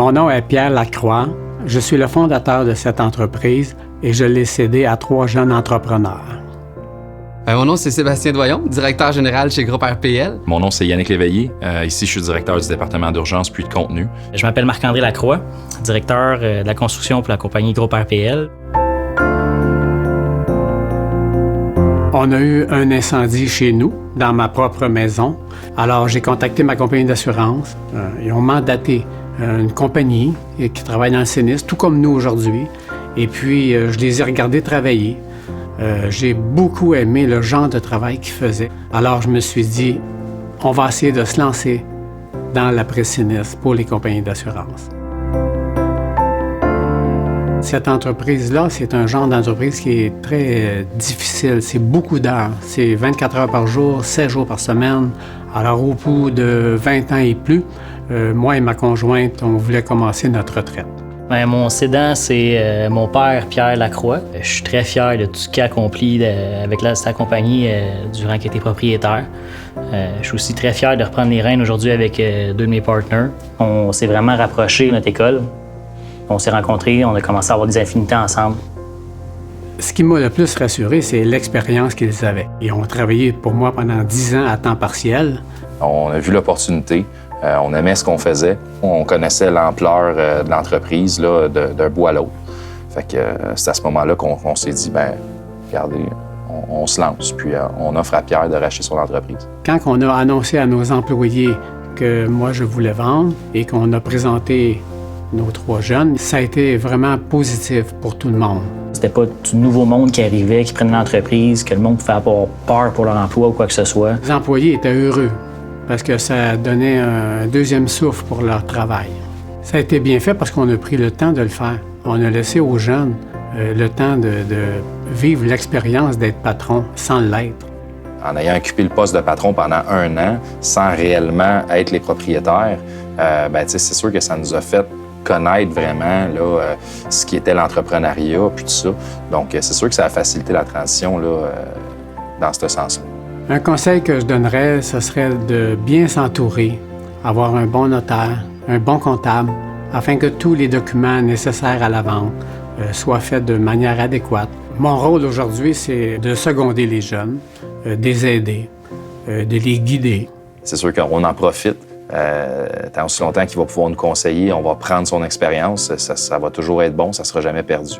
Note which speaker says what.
Speaker 1: Mon nom est Pierre Lacroix. Je suis le fondateur de cette entreprise et je l'ai cédé à 3 jeunes entrepreneurs.
Speaker 2: Mon nom, c'est Sébastien Doyon, directeur général chez Groupe RPL.
Speaker 3: Mon nom, c'est Yannick Léveillé. Ici, je suis directeur du département d'urgence puis de contenu.
Speaker 4: Je m'appelle Marc-André Lacroix, directeur de la construction pour la compagnie Groupe RPL.
Speaker 1: On a eu un incendie chez nous, dans ma propre maison. Alors, j'ai contacté ma compagnie d'assurance. Ils ont mandaté une compagnie qui travaille dans le sinistre, tout comme nous aujourd'hui. Et puis, je les ai regardés travailler. J'ai beaucoup aimé le genre de travail qu'ils faisaient. Alors, je me suis dit, on va essayer de se lancer dans l'après-sinistre pour les compagnies d'assurance. Cette entreprise-là, c'est un genre d'entreprise qui est très difficile. C'est beaucoup d'heures. C'est 24 heures par jour, 7 jours par semaine. Alors, au bout de 20 ans et plus, moi et ma conjointe, on voulait commencer notre retraite.
Speaker 4: Mon cédant, c'est mon père, Pierre Lacroix. Je suis très fier de tout ce qu'il a accompli avec sa compagnie durant qu'il était propriétaire. Je suis aussi très fier de reprendre les rênes aujourd'hui avec 2 de mes partenaires. On s'est vraiment rapprochés de notre école. On s'est rencontrés, on a commencé à avoir des affinités ensemble.
Speaker 1: Ce qui m'a le plus rassuré, c'est l'expérience qu'ils avaient. Ils ont travaillé pour moi pendant 10 ans à temps partiel.
Speaker 3: On a vu l'opportunité. On aimait ce qu'on faisait. On connaissait l'ampleur de l'entreprise là, d'un bout à l'autre. Fait que c'est à ce moment-là qu'on s'est dit, bien, regardez, on se lance. Puis on offre à Pierre de racheter son entreprise.
Speaker 1: Quand on a annoncé à nos employés que moi, je voulais vendre et qu'on a présenté nos 3 jeunes, ça a été vraiment positif pour tout le monde.
Speaker 4: C'était pas du nouveau monde qui arrivait, qui prenait l'entreprise, que le monde pouvait avoir peur pour leur emploi ou quoi que ce soit.
Speaker 1: Les employés étaient heureux parce que ça donnait un deuxième souffle pour leur travail. Ça a été bien fait parce qu'on a pris le temps de le faire. On a laissé aux jeunes le temps de vivre l'expérience d'être patron sans l'être.
Speaker 3: En ayant occupé le poste de patron pendant 1 an, sans réellement être les propriétaires, c'est sûr que ça nous a fait connaître vraiment là, ce qui était l'entrepreneuriat puis tout ça. Donc, c'est sûr que ça a facilité la transition là, dans ce sens-là.
Speaker 1: Un conseil que je donnerais, ce serait de bien s'entourer, avoir un bon notaire, un bon comptable, afin que tous les documents nécessaires à la vente soient faits de manière adéquate. Mon rôle aujourd'hui, c'est de seconder les jeunes, de les aider, de les guider.
Speaker 3: C'est sûr qu'on en profite. Tant aussi longtemps qu'il va pouvoir nous conseiller, on va prendre son expérience, ça va toujours être bon, ça ne sera jamais perdu.